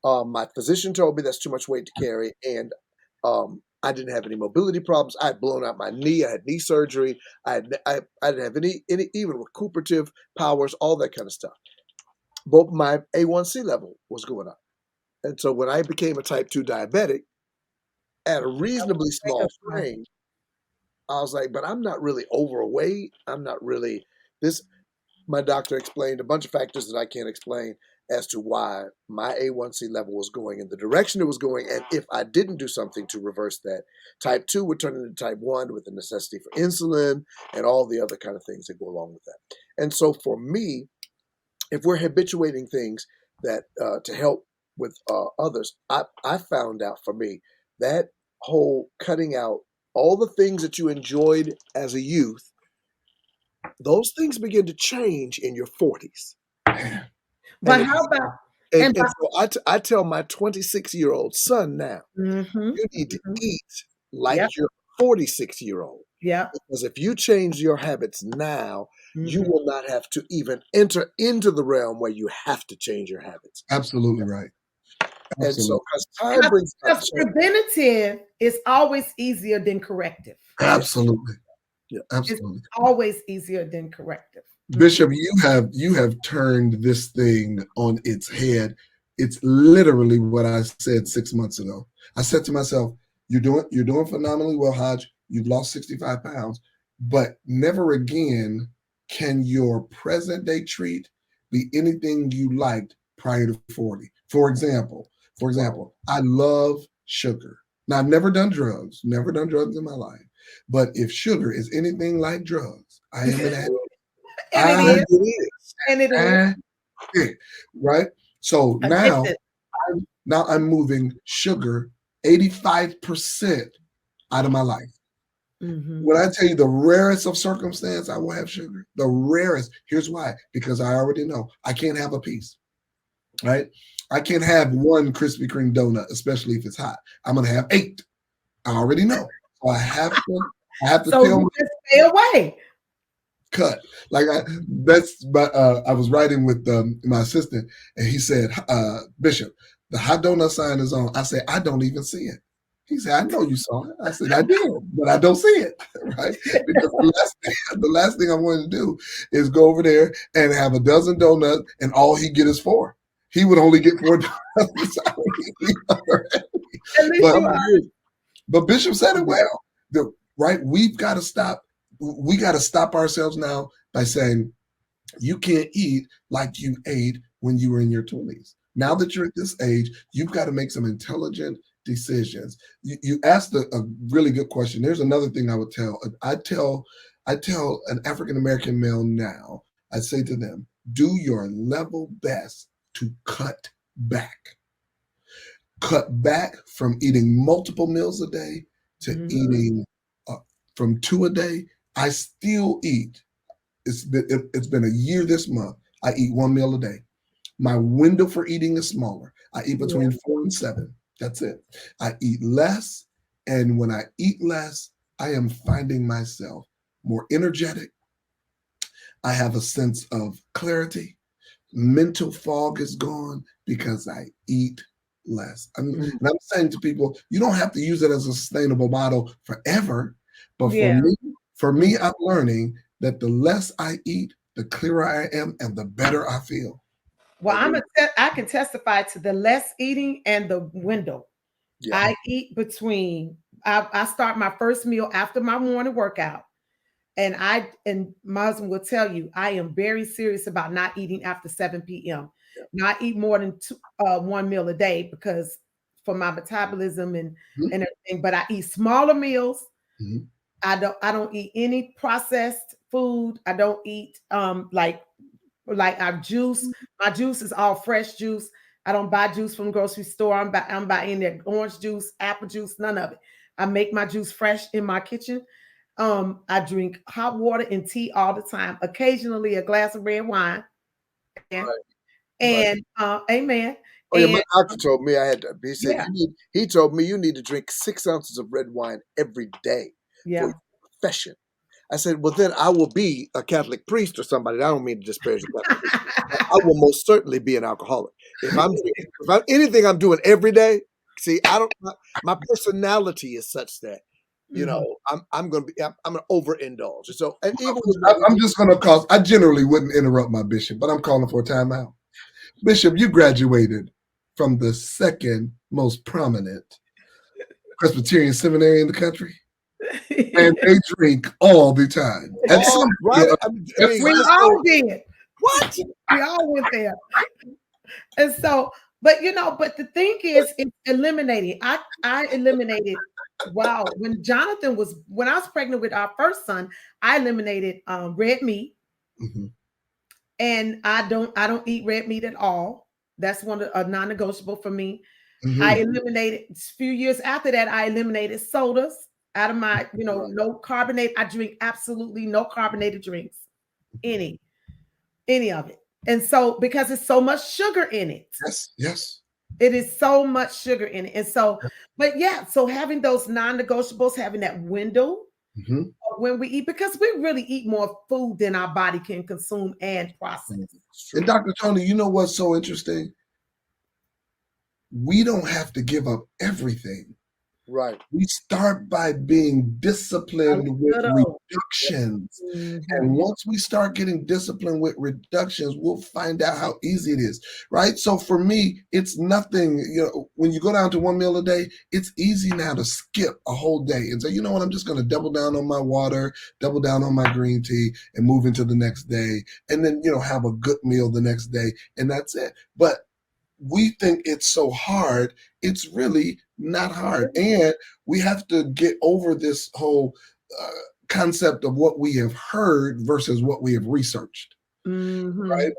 My physician told me that's too much weight to carry, and I didn't have any mobility problems. I had blown out my knee. I had knee surgery. I didn't have any even recuperative powers, all that kind of stuff. But my A1C level was going up, and so when I became a type 2 diabetic at a reasonably small frame, I was like, but I'm not really overweight. I'm not really this. My doctor explained a bunch of factors that I can't explain as to why my A1C level was going in the direction it was going. And if I didn't do something to reverse that, type 2 would turn into type 1 with the necessity for insulin and all the other kind of things that go along with that. And so for me, if we're habituating things that to help with others, I found out for me that whole cutting out all the things that you enjoyed as a youth, those things begin to change in your 40s. But how about and And so I tell my 26-year-old son now, mhm, you need to mhm. eat like Yep, your 46-year-old. yep. Because if you change your habits now, you Mhm. will not have to even enter into the realm where you have to change your habits. Absolutely right. And so, Absolutely. because time brings about Because change. preventative is always easier than corrective. Yeah, Absolutely. yeah. It's Absolutely. always easier than corrective. Mhm. Bishop, you have turned this thing on its head. It's literally what I said 6 months ago. I said to myself, you're doing phenomenally well, Hodge. You've lost 65 pounds, but never again can your present day treat be anything you liked prior to 40. For example, I love sugar. Now I've never done drugs in my life. But if sugar is anything like drugs, I am an addict. And it I is, It is. and it is am addict, right? So now, addictive. now I'm moving sugar 85% out of my life. Mhm. When I tell you the rarest of circumstance, I will have sugar. The rarest. Here's why: because I already know I can't have a piece, right? I can't have one Krispy Kreme donut, especially if it's hot. I'm gonna have 8. I already know. So I have to So tell you just stay away. cut. Like that's but I was writing with my assistant and he said, Bishop, the hot donut sign is on. I said, I don't even see it. He said, I know you saw it. I said, I did, but I don't see it. Right? Because the last thing I wanted to do is go over there and have a dozen donuts and all he get is 4. He would only get 4 donuts. At least but you are. but Bishop said it well. Right? We've got to stop. We got to stop ourselves now by saying, you can't eat like you ate when you were in your 20s. Now that you're at this age, you've got to make some intelligent decisions. You asked a really good question. There's another thing I would tell. I tell an African American male now, I say to them, do your level best to cut back. Cut back from eating multiple meals a day to Mhm. eating uh, from 2 a day. I still eat. It's been a year this month. I eat 1 meal a day. My window for eating is smaller. I eat Yeah. between 4 and 7. That's it. I eat less, and when I eat less, I am finding myself more energetic. I have a sense of clarity. Mental fog is gone because I eat less. Mm. And I'm saying to people, you don't have to use it as a sustainable model forever. But for Yeah. me, I'm learning that the less I eat, the clearer I am and the better I feel. Well, Agreed. I can testify to the less eating and the window. Yeah. I eat between I start my first meal after my morning workout. And my husband will tell you, I am very serious about not eating after 7 p.m. Yeah. Not eat more than one meal a day because for my metabolism and everything. But I eat smaller meals. Mhm. I don't eat any processed food. I don't eat like our juice. My juice is all fresh juice. I don't buy juice from the grocery store. I'm buying their orange juice, apple juice, none of it. I make my juice fresh in my kitchen. I drink hot water and tea all the time. Occasionally a glass of red wine. And, Right. and amen. Oh yeah, my And doctor told me I had to. He said yeah, he told me you need to drink 6 ounces of red wine every day for yeah. your profession. I said, well, then I will be a Catholic priest or somebody. I don't mean to disparage the Catholic priest. I will most certainly be an alcoholic if I'm drinking. Anything I'm doing every day. See, I don't. My personality is such that I'm going to be. I'm going to overindulge. So, and even with I'm just going to cause. I generally wouldn't interrupt my bishop, but I'm calling for a timeout. Bishop, you graduated from the second most prominent Presbyterian seminary in the country, and they drink all the time. And all right. I mean, we just all did. what? We all went there. And so, but the thing is, it's eliminating. I eliminated. Wow, when I was pregnant with our first son, I eliminated red meat, Mhm. and I don't eat red meat at all. That's one of a non-negotiable for me. Mhm. I eliminated a few years after that. I eliminated sodas out of my, no carbonate. I drink absolutely no carbonated drinks, any of it. And so because it's so much sugar in it. Yes. It is so much sugar in it. And so, but yeah, so having those non-negotiables, having that window Mhm. when we eat, because we really eat more food than our body can consume and process. And Dr. Tony, you know what's so interesting? We don't have to give up everything. Right. We start by being disciplined with reductions. Mhm. And once we start getting disciplined with reductions, we'll find out how easy it is, right? So for me, it's nothing, when you go down to one meal a day, it's easy now to skip a whole day and say, you know what, I'm just going to double down on my water, double down on my green tea, and move into the next day. And then, have a good meal the next day. And that's it. But we think it's so hard. It's really not hard. And we have to get over this whole concept of what we have heard versus what we have researched. Right?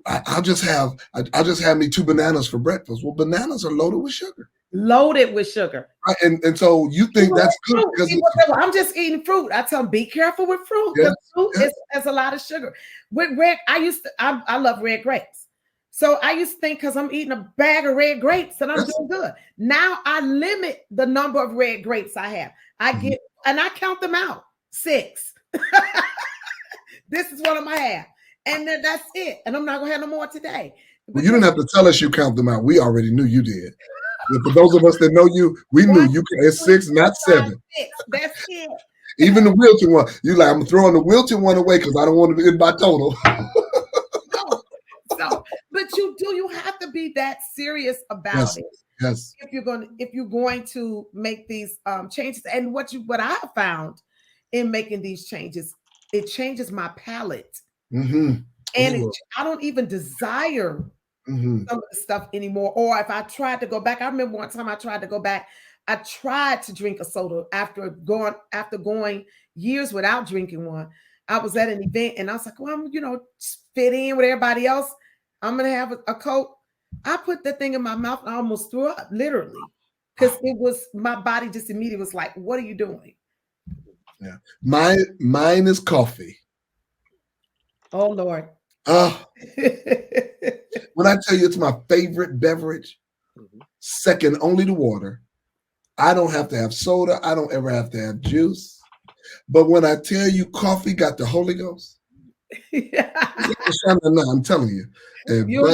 I'll just have me 2 bananas for breakfast. Well, bananas are loaded with sugar. Loaded with sugar. Right? And so you think that's good because I'm just eating fruit. I tell them, be careful with fruit because fruit has a lot of sugar. With red, I love red grapes. So I used to think because I'm eating a bag of red grapes that I'm doing good. Now I limit the number of red grapes I have. And I count them out. 6. This is what I'm gonna have. And then that's it. And I'm not gonna have no more today. Well, you didn't have to tell us you count them out. We already knew you did. And for those of us that know you, we knew you. It's 6, not 7. 6. That's it. Even the Wilton one, I'm throwing the Wilton one away because I don't want to be in my total. No, but you have to be that serious about it. Yes. If you're going to make these changes, and what I have found in making these changes, it changes my palate, and I don't even desire some of the stuff anymore. Or if I tried to go back, I remember one time I tried to go back. I tried to drink a soda after going years without drinking one. I was at an event and I was like, well, I'm fit in with everybody else. I'm gonna have a Coke. I put that thing in my mouth and I almost threw up, literally, because it was my body just immediately was like, "What are you doing?" Yeah, mine is coffee. Oh Lord! When I tell you it's my favorite beverage, second only to water. I don't have to have soda. I don't ever have to have juice. But when I tell you coffee got the Holy Ghost. I'm telling you. You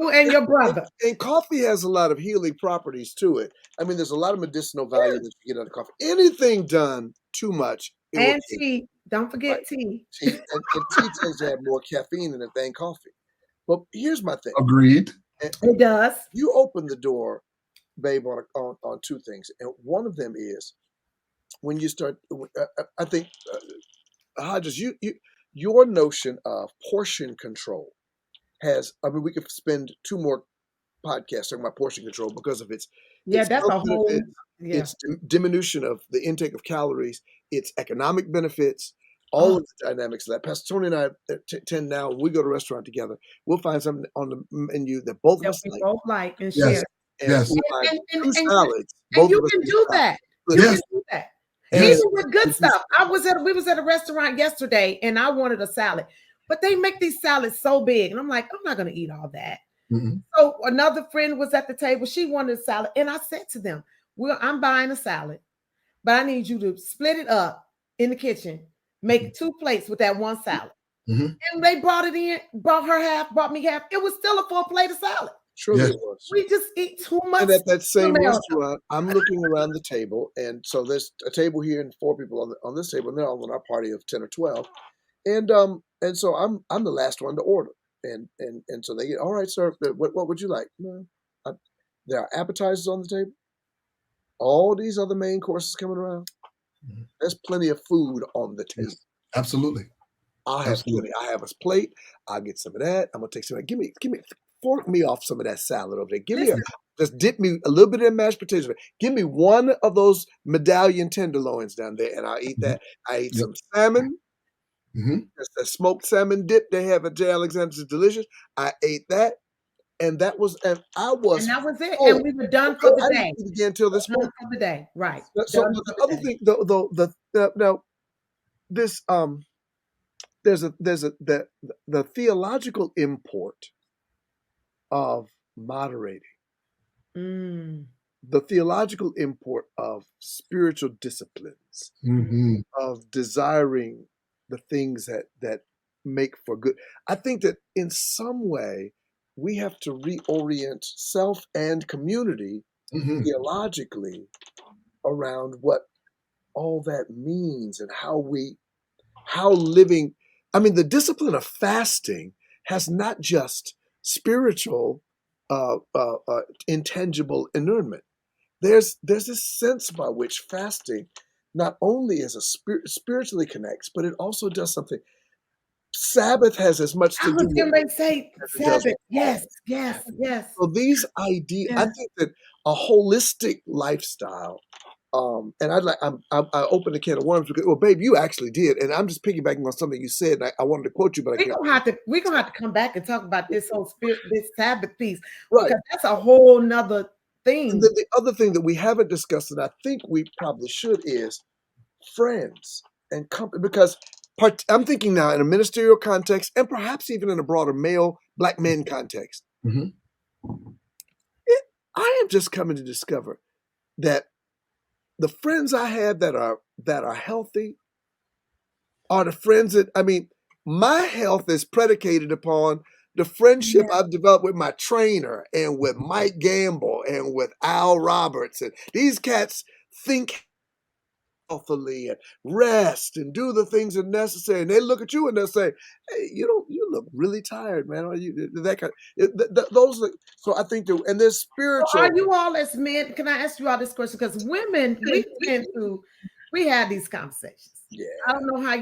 and your brother. And coffee has a lot of healing properties to it. I mean, there's a lot of medicinal value that you get out of coffee. Anything done too much. And tea. Don't forget tea. And tea tends to have more caffeine in it than coffee. But here's my thing. Agreed. It does. You open the door, babe, on 2 things. And one of them is when you start, I think Hodges, your notion of portion control has. I mean, we could spend 2 more podcasts talking about portion control because of Yeah, its that's health a whole, benefits, yeah. its diminution of the intake of calories, its economic benefits, all Oh, of the dynamics of that. Pastor Tony and I tend now, when we go to a restaurant together, we'll find something on the menu that both of that us we like, both like and Yes. share. and Yes. we'll find And, and, two and, salads, and both you of us can can do decide, that. You split can Yes. it. do that. And Yes. Even with good we do stuff. We was at a restaurant yesterday and I wanted a salad, but they make these salads so big. And I'm like, I'm not gonna eat all that. Mhm. So another friend was at the table, she wanted a salad. And I said to them, well, I'm buying a salad, but I need you to split it up in the kitchen, make 2 plates with that one salad. Mhm. And they brought it in, brought her half, brought me half. It was still a full plate of salad. surely Yes. it was. We just eat too much And at that in same America. restaurant, I'm looking around the table, and so there's a table here and 4 people on this table, and they're all in our party of 10 or 12. And so I'm the last one to order. And so they get, all right, sir, what would you like? No, I, there are appetizers on the table. All these other main courses coming around. Mhm. There's plenty of food on the table. Yes. Absolutely. I'll have Absolutely. plenty. I have a plate. I'll get some of that. I'm gonna take some of that. Fork me off some of that salad over there. Listen, Just dip me a little bit of mashed potatoes. Give me one of those medallion tenderloins down there, and I'll eat Mhm. that. I eat Yep. some salmon. Mhm. That's that smoked salmon dip they have at J. Alexander's is delicious. I ate that, and I was and that was it. And full. we were done for Okay, the I didn't day. eat again until this Done morning. for the day. Right. So, Done but for the the other day. thing, now this there's the theological import of moderating, Mm. the theological import of spiritual disciplines, Mhm. of desiring the things that make for good. I think that in some way we have to reorient self and community Mhm. theologically around what all that means and how living. I mean, the discipline of fasting has not just spiritual, intangible inurement. There's this sense by which fasting not only is spiritually connects, but it also does something. Sabbath has as much I to do was with getting ready to say as it does Sabbath. with Yes, fasting. yes, yes, So these ideas, I yes. think that a holistic lifestyle. And I opened a can of worms because, well, babe, you actually did, and I'm just piggybacking on something you said. And I wanted to quote you, but I can't. We're gonna have to come back and talk about this whole spirit, this Sabbath piece, Right. because that's a whole nother And thing. then the other thing that we haven't discussed, and I think we probably should, is friends and company. Because I'm thinking now in a ministerial context, and perhaps even in a broader male black men context. Mhm. I am just coming to discover that the friends I have that are healthy are the friends that, I mean, my health is predicated upon the friendship Yeah. I've developed with my trainer and with Mike Gamble and with Al Roberts. And these cats think healthily and rest and do the things that are necessary. And they look at you and they'll say, "Hey, you look really tired, man. Are you that kind?" Those are, so I think that, and there's So are spiritual. you all as men? Can I ask you all this question? Because women, we have these conversations. I Yeah. don't know how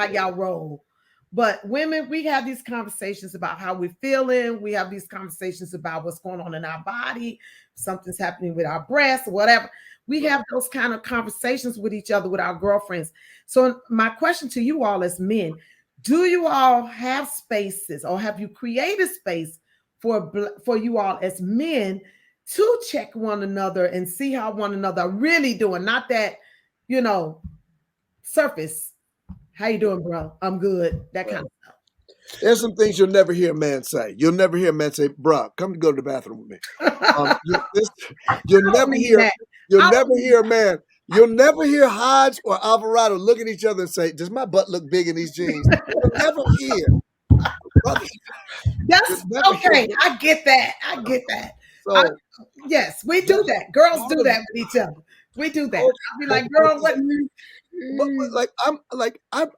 y'all roll, but women, we have these conversations about how we're feeling. We have these conversations about what's going on in our body, something's happening with our breasts, whatever. We have those kind of conversations with each other, with our girlfriends. So my question to you all as men, do you all have spaces or have you created space for you all as men to check one another and see how one another are really doing? Not that, you know, surface. How you doing, bro? I'm good. That kind of There's some things you'll never hear a man say. You'll never hear a man say, "Bruh, come to go to the bathroom with me." stuff. You'll I don't never mean hear. that. You'll I never don't mean hear a man. You'll never hear Hodge or Alvarado look at each other and say, "Does my butt look big in these jeans?" You'll never hear, brother. You'll That's never hear. okay. I get that. I get that. I, So yes, we do that's that. Girls part do of that with each other. We do that. culture. I'll be But like, but, girl, what?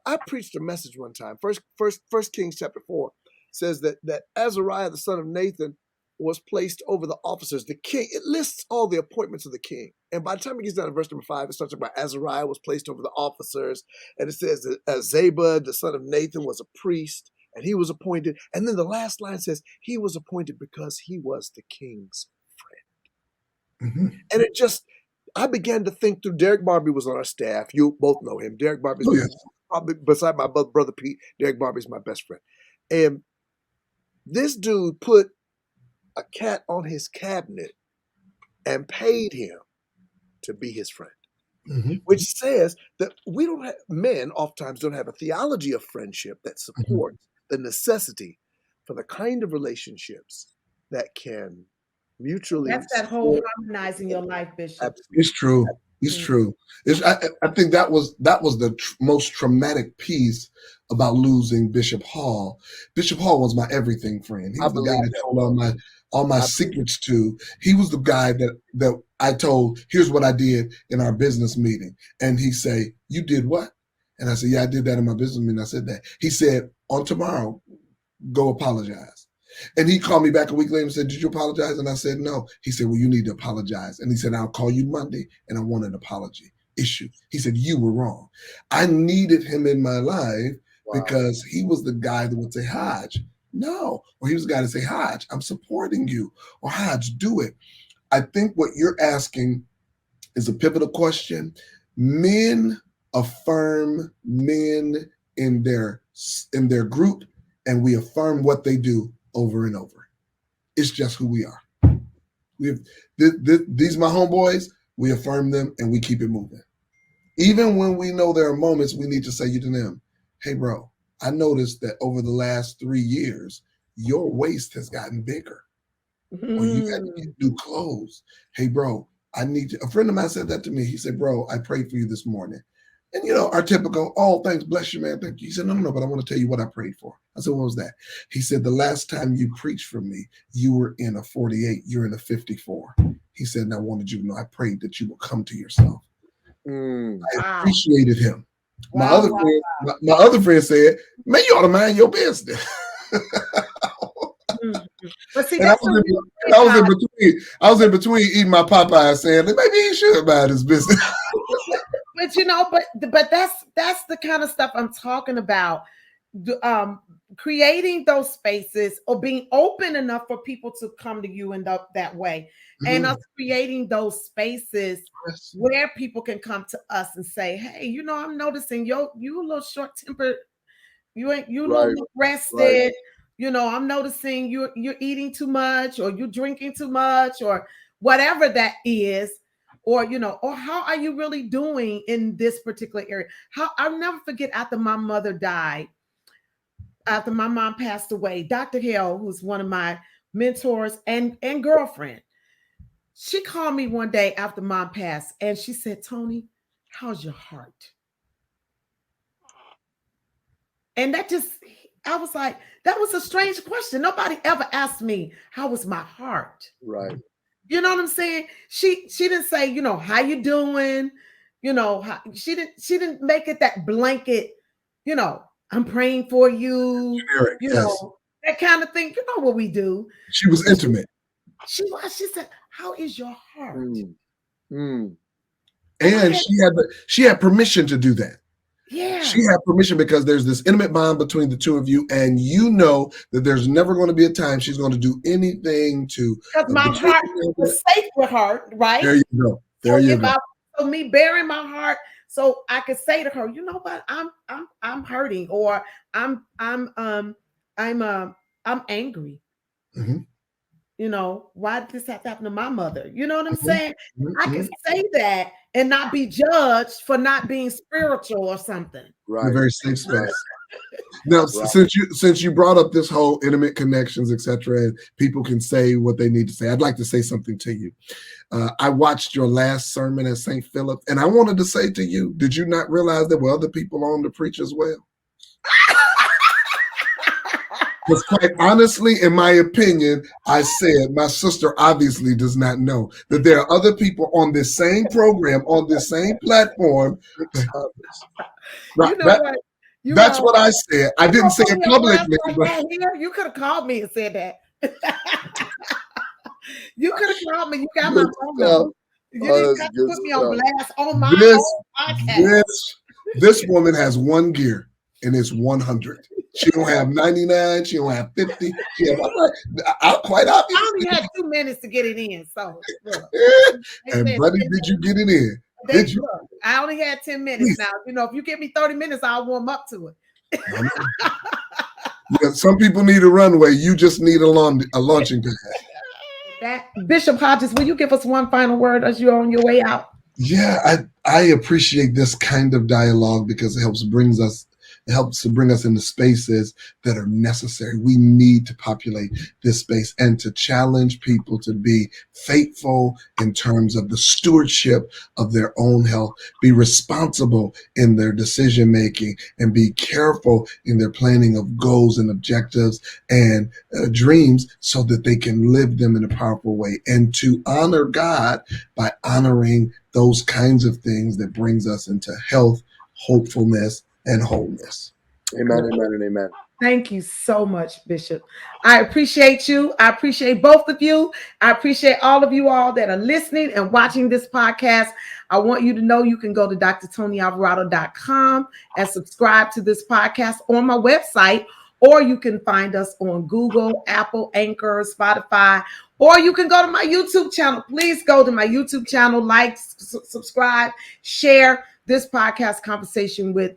I preached a message one time. First Kings chapter 4 says that Azariah the son of Nathan was placed over the officers. The king, it lists all the appointments of the king. And by the time it gets down to verse number 5, it starts about Azariah was placed over the officers. And it says that Zabud, the son of Nathan, was a priest, and he was appointed. And then the last line says, he was appointed because he was the king's friend. Mm-hmm. And it just, I began to think through. Derek Barbie was on our staff. You both know him. Derek Barbie's probably, beside my brother Pete, Derek Barbie's my best friend. And this dude put a cat on his cabinet and paid him to be his friend, Mm-hmm. which says that we don't have, men oftentimes don't have a theology of friendship that supports the necessity for the kind of relationships that can mutually. That's that whole harmonizing your life, Bishop. Absolutely. It's true. It's true. I think that was the most traumatic piece about losing Bishop Hall. Bishop Hall was my everything friend. He was the guy I told all my secrets to. He was the guy that I told, here's what I did in our business meeting. And he say, you did what? And I said, yeah, I did that in my business meeting. I said that. He said, on tomorrow, go apologize. And he called me back a week later and said, did you apologize? And I said, no. He said, well, you need to apologize. And he said, I'll call you Monday and I want an apology issue. He said, you were wrong. I needed him in my life because he was the guy that would say, Hodge, no. Or he was the guy to say, Hodge, I'm supporting you. Or Hodge, do it. I think what you're asking is a pivotal question. Men affirm men in their group, and we affirm what they do over and over. It's just who we are. These my homeboys, we affirm them and we keep it moving. Even when we know there are moments we need to say to them, hey bro, I noticed that over the last 3 years, your waist has gotten bigger. Or you got to get new clothes. Hey bro, I need you. A friend of mine said that to me. He said, bro, I prayed for you this morning. And, our typical, oh, thanks, bless you, man, thank you. He said, no, but I want to tell you what I prayed for. I said, what was that? He said, the last time you preached for me, you were in a 48, you're in a 54. He said, and I wanted you to know, I prayed that you will come to yourself. I appreciated him. My other friend said, man, you ought to mind your business. But see, I was in between eating my Popeye saying, maybe he should mind his business. But that's the kind of stuff I'm talking about. Creating those spaces or being open enough for people to come to you in that way, and us creating those spaces where people can come to us and say, "Hey, I'm noticing you a little short tempered. You a little rested. I'm noticing you're eating too much, or you're drinking too much, or whatever that is." Or, or how are you really doing in this particular area? I'll never forget after my mother died, after my mom passed away, Dr. Hale, who's one of my mentors and girlfriend, she called me one day after mom passed and she said, Tony, how's your heart? And I was like, that was a strange question. Nobody ever asked me, how was my heart? Right. You know what I'm saying? She didn't say, how you doing? She didn't make it that blanket, I'm praying for you, generic, yes. That kind of thing. You know what we do. She was intimate. She said, how is your heart? And she had permission to do that. Yeah. She had permission because there's this intimate bond between the two of you, and that there's never going to be a time she's going to do anything to. Because my heart was safe with her, right? There you go. So me bearing my heart, so I could say to her, you know what, I'm hurting, or I'm angry. Why did this have to happen to my mother? You know what I'm saying? I can say that and not be judged for not being spiritual or something. Right. A very safe space. Now, since you brought up this whole intimate connections, etc., and people can say what they need to say, I'd like to say something to you. I watched your last sermon at St. Philip, and I wanted to say to you, did you not realize there were other people on to preach as well? Because quite honestly, in my opinion, I said my sister obviously does not know that there are other people on this same program, on this same platform. That's what I said. I didn't say it publicly. You could have called me and said that. You could have called me. You got my Good phone stuff. number. You Oh, didn't that's have to good put me on stuff. blast on my This, own podcast. this woman has one gear, and it's 100. She don't have 99. She don't have 50. I'm quite obvious. I only had 2 minutes to get it in. So, look, And buddy, did you get it in? Did you? Look, I only had 10 minutes now. You know, if you give me 30 minutes, I'll warm up to it. Yeah, some people need a runway. You just need a launching pad. That Bishop Hodges, will you give us one final word as you're on your way out? Yeah, I appreciate this kind of dialogue because it helps to bring us into spaces that are necessary. We need to populate this space and to challenge people to be faithful in terms of the stewardship of their own health, be responsible in their decision making, and be careful in their planning of goals and objectives and dreams so that they can live them in a powerful way, and to honor God by honoring those kinds of things that brings us into health, hopefulness, and wholeness. Amen, amen, and amen. Thank you so much, Bishop. I appreciate you. I appreciate both of you. I appreciate all of you all that are listening and watching this podcast. I want you to know you can go to drtonyalvarado.com and subscribe to this podcast on my website, or you can find us on Google, Apple, Anchor, Spotify, or you can go to my YouTube channel. Please go to my YouTube channel, like, subscribe, share this podcast conversation with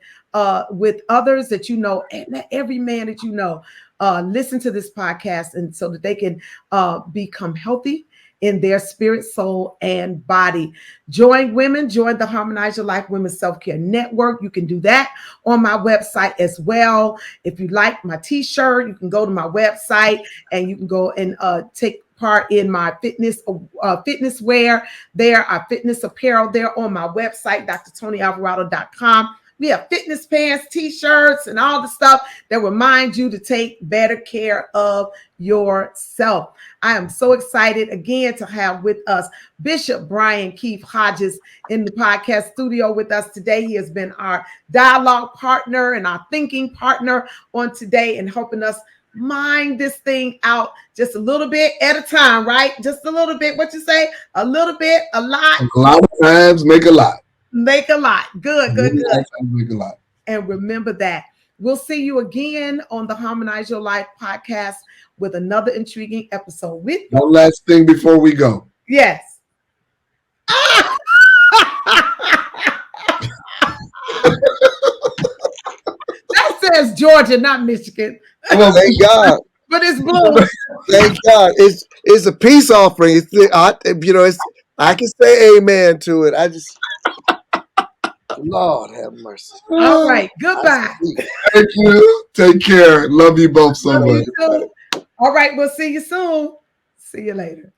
others that you know, and every man that you know. Listen to this podcast, and so that they can become healthy in their spirit, soul, and body. Join the Harmonize Your Life Women's Self-Care Network. You can do that on my website as well. If you like my t-shirt, you can go to my website and you can go and take part in my fitness wear there, our fitness apparel there on my website, drtonyalvarado.com. We have fitness pants, t-shirts, and all the stuff that remind you to take better care of yourself. I am so excited again to have with us Bishop Brian Keith Hodges in the podcast studio with us today. He has been our dialogue partner and our thinking partner on today and helping us mind this thing out just a little bit at a time, right? Just a little bit. What you say? A little bit, a lot. A lot of times make a lot. Make a lot. Good. Make a lot. And remember that. We'll see you again on the Harmonize Your Life podcast with another intriguing episode with you. One last thing before we go. Yes. That says Georgia, not Michigan. Well, thank God. But it's blue. Thank God. It's a peace offering. I can say amen to it. I just, Lord have mercy. All right. Goodbye. Thank you. Take care. Love you both so much. All right. We'll see you soon. See you later.